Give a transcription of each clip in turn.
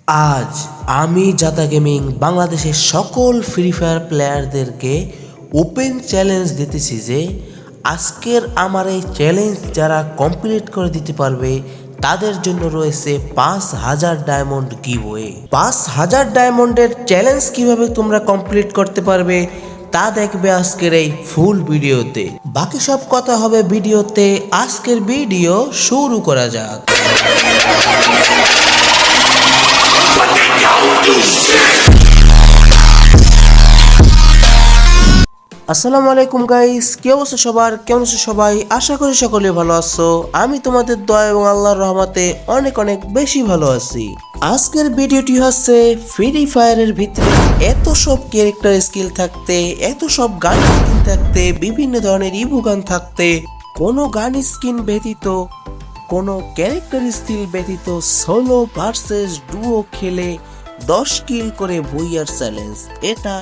আজ আমি জাতা গেমিং বাংলাদেশের সকল ফ্রি ফায়ার প্লেয়ারদেরকে ওপেন চ্যালেঞ্জ দিতেছি যে আজকের আমার এই চ্যালেঞ্জ যারা কমপ্লিট করে দিতে পারবে তাদের জন্য রয়েছে ৫,০০০ ডায়মন্ড গিভওয়ে। ৫,০০০ ডায়মন্ডের চ্যালেঞ্জ কিভাবে তোমরা কমপ্লিট করতে পারবে তা দেখবে আজকের এই ফুল ভিডিওতে। বাকি সব কথা হবে ভিডিওতে। আজকের ভিডিও শুরু করা যাক। আসসালামু আলাইকুম গাইস, কি অবস্থা সবার? কেমন আছো সবাই? আশা করি সকলে ভালো আছো। আমি তোমাদের দয়া এবং আল্লাহর রহমতে অনেক অনেক বেশি ভালো আছি। আজকের ভিডিওটি হচ্ছে ফ্রি ফায়ারের ভিতরে এত সব ক্যারেক্টার স্কিল থাকতে, এত সব গান স্কিন থাকতে, বিভিন্ন ধরনের ইভো গান থাকতে, কোনো গান স্কিন ব্যতীত, কোনো ক্যারেক্টার স্কিল ব্যতীত সোলো ভার্সেস ডুও খেলে 10 কিল করে ভুইয়ার চ্যালেঞ্জ। এটা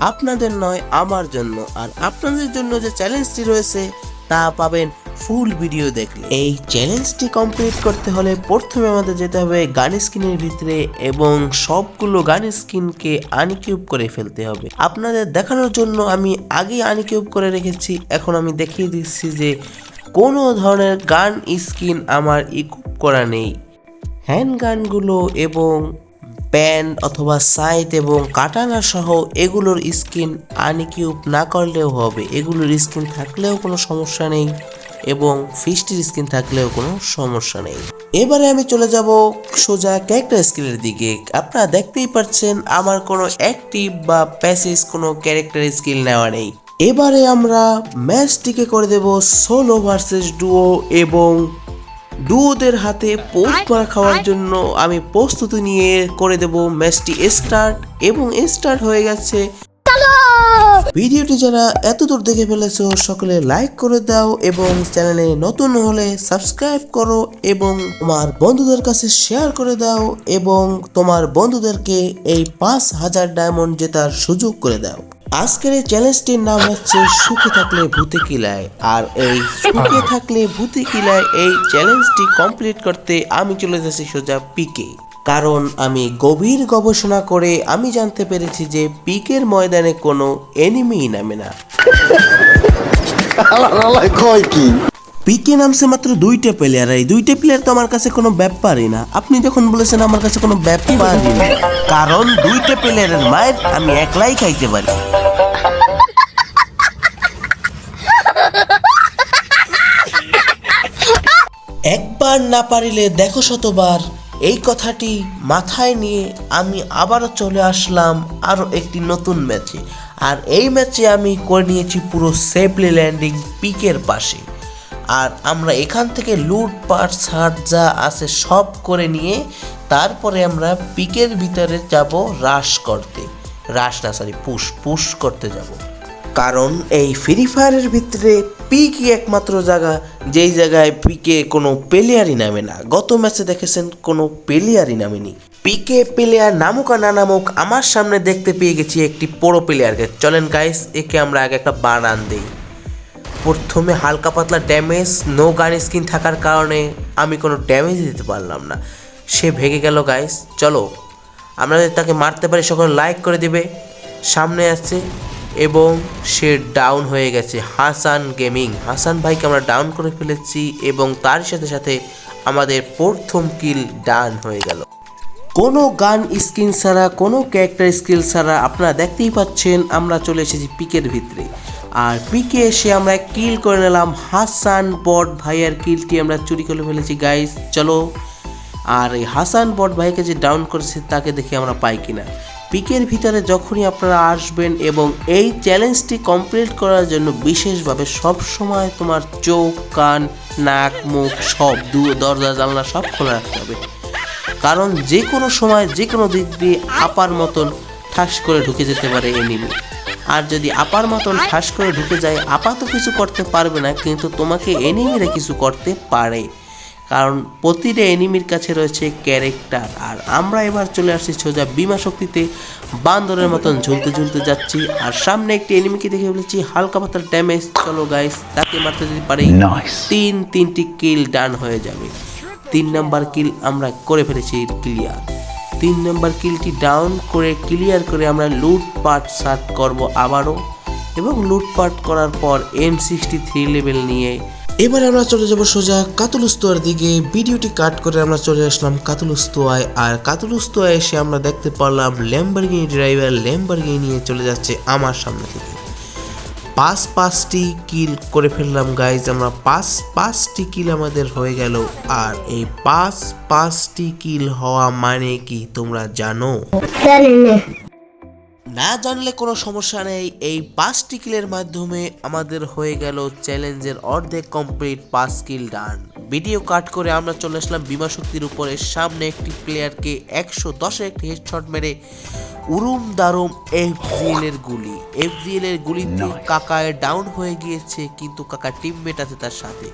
আপনাদের নয়, আমার জন্য। আর আপনাদের জন্য যে চ্যালেঞ্জটি রয়েছে তা পাবেন ফুল ভিডিও দেখলে। এই চ্যালেঞ্জটি কমপ্লিট করতে হলে প্রথমে আমাদের যেতে হবে গান স্কিনের ভিতরে এবং সবগুলো গান স্কিনকে আনকিউব করে ফেলতে হবে। আপনাদের দেখানোর জন্য আমি আগেই আনকিউব করে রেখেছি। এখন আমি দেখিয়ে দিচ্ছি যে কোনো ধরনের গান স্কিন আমার ইকুইপ করা নেই। হ্যান্ড গানগুলো এবং ব্যান্ড অথবা সাইট এবং কাটানা সহ এগুলোর স্কিন আনকিউব না করলেও হবে। এগুলোর স্কিন থাকলেও কোনো সমস্যা নেই এবং ফিস্টির স্কিন থাকলেও কোনো সমস্যা নেই। এবারে আমি চলে যাব সোজা ক্যারেক্টার স্কিলের দিকে। আপনারা দেখতেই পাচ্ছেন আমার কোনো অ্যাক্টিভ বা প্যাসিভ কোনো ক্যারেক্টার স্কিল নেওয়া নেই। এবারে আমরা ম্যাচটিকে করে দেব সোলো ভার্সেস ডুও এবং ডুওদের হাতে পোস্ট মারা খাওয়ার জন্য আমি প্রস্তুতি নিয়ে করে দেব ম্যাচটি স্টার্ট। এবং স্টার্ট হয়ে গেছে। ভিডিওটি যারা এতদূর দেখে ফেলেছো সকলে লাইক করে দাও এবং চ্যানেলে নতুন হলে সাবস্ক্রাইব করো এবং তোমার বন্ধুদের কাছে শেয়ার করে দাও এবং তোমার বন্ধুদেরকে এই ৫,০০০ ডায়মন্ড জেতার সুযোগ করে দাও। আজকের এই চ্যালেঞ্জটির নাম হচ্ছে সুখে থাকলে ভূতে কিলায়। আর এই সুখে থাকলে ভূতে কিলায় এই চ্যালেঞ্জটি কমপ্লিট করতে আমি চলে যাচ্ছি সোজা পিকে। কারণ আমি গভীর গবেষণা করে আমি জানতে পেরেছি যে পিকের ময়দানে কোনো এনিমি নামে না। পিকে নামছে মাত্র 2টা প্লেয়ার। এই 2টা প্লেয়ার তো আমার কাছে কোনো ব্যাপারই না। আপনি যখন বলেছেন আমার কাছে কোনো ব্যাপারই না, কারণ 2টা প্লেয়ারের মায়ের আমি একলাই খাইতে পারি। একবার না পারিলে দেখো শতবার, এই কথাটি মাথায় নিয়ে আমি আবারও চলে আসলাম আরও একটি নতুন ম্যাচে। আর এই ম্যাচে আমি করে নিয়েছি পুরো সেফলি ল্যান্ডিং পিকের পাশে। আর আমরা এখান থেকে লুটপাট ছাড় যা আছে সব করে নিয়ে তারপরে আমরা পিকের ভিতরে যাব পুশ করতে যাব। কারণ এই ফ্রি ফায়ারের ভিতরে পিকই একমাত্র জায়গা যেই জায়গায় পিকে কোনো প্লেয়ারই নামে না। গত ম্যাচে দেখেছেন কোনো প্লেয়ারই নামেনি। পিকে প্লেয়ার নামুক আর না নামুক আমার সামনে দেখতে পেয়ে গেছি একটি প্রো প্লেয়ারকে। চলেন গাইস, একে আমরা আগে একটা বানান দিই। প্রথমে হালকা পাতলা ড্যামেজ, নো গান স্কিন থাকার কারণে আমি কোনো ড্যামেজ দিতে পারলাম না। সে ভেঙে গেল গাইস। চলো আমরা যদি তাকে মারতে পারি সকলে লাইক করে দিবে। সামনে আসছে এবং সে ডাউন হয়ে গেছে। হাসান ভাইকে আমরা ডাউন করে ফেলেছি এবং তার সাথে সাথে আমাদের প্রথম কিল ডান হয়ে গেল। কোনো গান স্কিন ছাড়া, কোনো ক্যারেক্টার স্কিল ছাড়া আপনারা দেখতেই পাচ্ছেন আমরা চলে এসেছি পিকের ভিতরে। আর পিকে এসে আমরা কিল করে নিলাম। হাসান বট ভাইয়ের কিলটি আমরা চুরি করে ফেলেছি গাইস। চলো, আর এই হাসান বট ভাইকে যে ডাউন করেছে তাকে দেখে আমরা পাই কিনা। পিকের ভিতরে যখনই আপনারা আসবেন এবং এই চ্যালেঞ্জটি কমপ্লিট করার জন্য বিশেষভাবে সব সময় তোমার চোখ, কান, নাক, মুখ সব দরজা জানলা সব খোলা রাখতে হবে। কারণ যে কোনো সময় যে কোনো দিক দিয়ে আপার মতন ঠাস করে ঢুকে যেতে পারে এনিমি। আর যদি আপার মতন ঠাস করে ঢুকে যায়, আপা তো কিছু করতে পারবে না, কিন্তু তোমাকে এনিমিরা কিছু করতে পারে। কারণ প্রতিটা এনিমির কাছে রয়েছে ক্যারেক্টার। আর আমরা এবার চলে আসছি সোজা বিমা শক্তিতে বান্দরের মতন ঝুলতে ঝুলতে যাচ্ছি। আর সামনে একটি এনিমিকে দেখে বলেছি হালকা পাতলা ড্যামেজ। চলো গাইস, তাকে মারতে যদি পারি 3টি কিল ডান হয়ে যাবে। 3 নাম্বার কিল আমরা করে ফেলেছি ক্লিয়ার। 3 নম্বর কিলটি ডাউন করে ক্লিয়ার করে আমরা লুটপাট স্টার্ট করব আবারও, এবং লুটপাট করার পর M63 লেভেল নিয়ে এবার আমরা চলে যাব সোজা কাতুলুস্তোয়ার দিকে। ভিডিওটি কাট করে আমরা চলে আসলাম কাতুলুস্তোয়ায়, আর কাতুলুস্তোয়ায় এসে আমরা দেখতে পারলাম ল্যাম্বরগিনি ড্রাইভার ল্যাম্বরগিনি নিয়ে চলে যাচ্ছে আমার সামনে থেকে। পাঁচটি কিল করে ফেললাম গাইজ, আমরা পাঁচটি কিল আমাদের হয়ে গেল। আর এই পাঁচটি কিল হওয়া মানে কি তোমরা জানো? না জানলে কোনো সমস্যা নেই। এই 5টি কিলের মাধ্যমে আমাদের হয়ে গেল চ্যালেঞ্জের অর্ধেক কমপ্লিট, 5 কিল ডান। ভিডিও কাট করে আমরা চলে আসলাম বিমা শক্তির উপরে। সামনে একটি প্লেয়ারকে 110 একটি হেডশট মেরে উরুম দারুম FGL এর গুলিতে কাকায় ডাউন হয়ে গিয়েছে, কিন্তু কাকার টিমমেট আছে তার সাথে।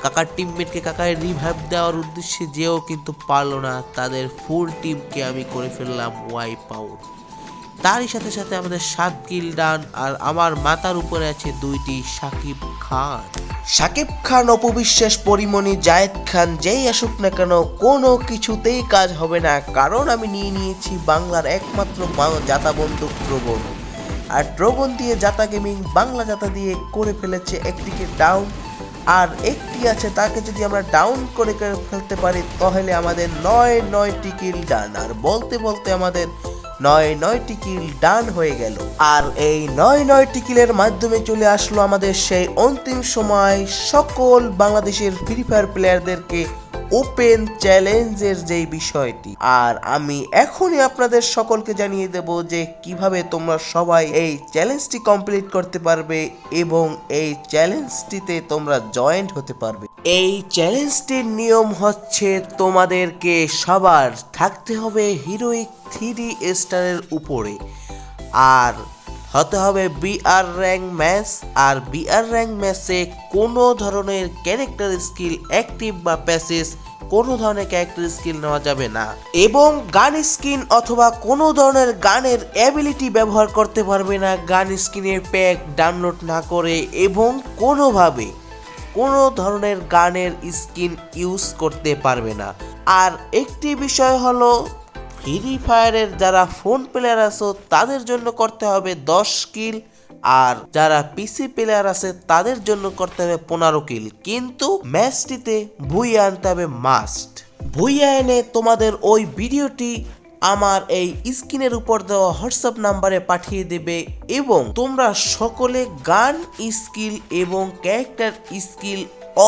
কাকার টিমমেটকে কাকায় রিভাইভ দেওয়ার উদ্দেশ্যে যেও কিন্তু পারলো না, তাদের ফুল টিমকে আমি করে ফেললাম ওয়াইপ আউট। তারই সাথে সাথে আমাদের 7 কিল ডান, আর আমার মাথার উপরে আছে 2টি শাকিব খান, অপবিশ্বাস, পরিমণি, জায়েদ খান, যেই আসুক না কেন কোনো কিছুতেই কাজ হবে না, কারণ আমি নিয়ে নিয়েছি বাংলার একমাত্র জাতা বন্দুক ড্রাগন। আর ড্রাগন দিয়ে জাতা গেমিং বাংলা জাতা দিয়ে করে ফেলেছে একটিকে ডাউন, আর একটি আছে তাকে যদি আমরা ডাউন করে ফেলতে পারি তাহলে আমাদের 9টি কিল ডান। আর বলতে বলতে আমাদের 9টি কিল ডান হয়ে গেল। আর এই 9টি কিলের মাধ্যমে চলে আসলো আমাদের সেই অন্তিম সময় সকল বাংলাদেশের ফ্রি ফায়ার প্লেয়ারদেরকে ওপেন চ্যালেঞ্জের যেই বিষয়টি। আর আমি এখনই আপনাদের সকলকে জানিয়ে দেব যে কিভাবে তোমরা সবাই এই চ্যালেঞ্জটি কমপ্লিট করতে পারবে এবং এই চ্যালেঞ্জটিতে তোমরা জয়েন্ট হতে পারবে। এই চ্যালেঞ্জটির নিয়ম হচ্ছে তোমাদেরকে সবার থাকতে হবে হিরোইক 3 স্টারের উপরে, আর হতে হবে বিআর র্যাঙ্ক ম্যাচ। আর বিআর র্যাঙ্ক ম্যাচে কোনো ধরনের ক্যারেক্টার স্কিল অ্যাক্টিভ বা প্যাসিভ কোনো ধরনের ক্যারেক্টার স্কিল নেওয়া যাবে না, এবং গান স্কিন অথবা কোনো ধরনের গানের অ্যাবিলিটি ব্যবহার করতে পারবে না গান স্কিনের প্যাক ডাউনলোড না করে, এবং কোনোভাবে কোনো ধরনের গানের স্কিন ইউজ করতে পারবে না। আর একটি বিষয় হলো ফ্রি ফায়ারের যারা ফোন প্লেয়ার আছে তাদের জন্য করতে হবে 10 কিল, আর যারা পিসি প্লেয়ার আছে তাদের জন্য করতে হবে 15 কিল, কিন্তু ম্যাচটিতে ভুইয়া আনতে হবে মাস্ট। ভুইয়া এনে তোমাদের ওই ভিডিওটি আমার এই স্ক্রিনের উপর দেওয়া হোয়াটসঅ্যাপ নাম্বারে পাঠিয়ে দেবে, এবং তোমরা সকলে গান স্কিল এবং ক্যারেক্টার স্কিল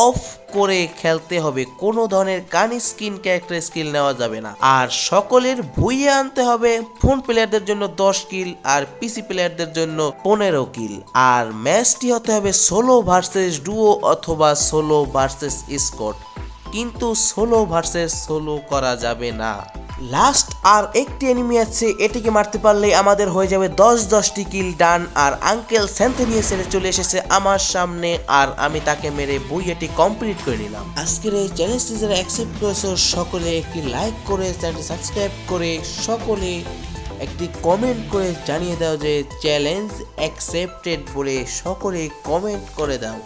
অফ করে খেলতে হবে, কোনো ধরনের গান স্কিন ক্যারেক্টার স্কিল নেওয়া যাবে না। আর সকলের ভুইয়া আনতে হবে ফোন প্লেয়ারদের জন্য 10 কিল আর পিসি প্লেয়ারদের জন্য 15 কিল। আর ম্যাচটি হতে হবে সোলো ভার্সেস ডুও অথবা সোলো ভার্সেস স্কোয়াড, কিন্তু সোলো ভার্সেস সোলো করা যাবে না। লাস্ট আর একটি এনিমি আছে, এটিকে মারতে পারলে আমাদের হয়ে যাবে 10টি কিল ডান। আর আঙ্কেল স্যান্থেনিয়াস চলে এসেছে আমার সামনে, আর আমি তাকে মেরে বইয়েটি কমপ্লিট করে নিলাম। আজকের এই চ্যালেঞ্জটি যারা অ্যাকসেপ্ট করেছে সকলে একটি লাইক করে চ্যানেলটি সাবস্ক্রাইব করে সকলে একটি কমেন্ট করে জানিয়ে দাও যে চ্যালেঞ্জ অ্যাকসেপ্টেড বলে সকলে কমেন্ট করে দাও।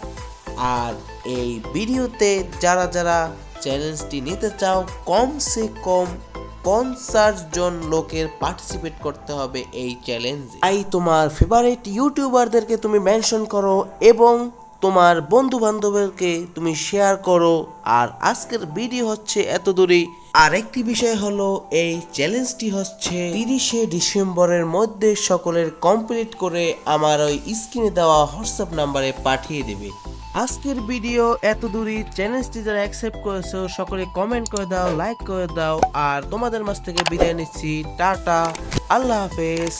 আর এই ভিডিওতে যারা যারা চ্যালেঞ্জটি নিতে চাও কমসে কম 50 জন লোকের পার্টিসিপেট করতে হবে এই চ্যালেঞ্জে। তাই তোমার ফেভারিট ইউটিউবারদেরকে তুমি মেনশন করো এবং তোমার বন্ধু বান্ধবদেরকে তুমি শেয়ার করো। আর আজকের ভিডিও হচ্ছে এত দূরই। আর একটি বিষয় হলো এই চ্যালেঞ্জটি হচ্ছে 30শে ডিসেম্বরের মধ্যে সকলের কমপ্লিট করে আমার ওই স্ক্রিনে দেওয়া হোয়াটসঅ্যাপ নাম্বারে পাঠিয়ে দেবে। আজকের ভিডিও এত দূরই। চ্যালেঞ্জটি যারা অ্যাকসেপ্ট করেছো সকলে কমেন্ট করে দাও, লাইক করে দাও। আর তোমাদের মাঝ থেকে বিদায় নিচ্ছি, টাটা, আল্লাহ হাফেজ।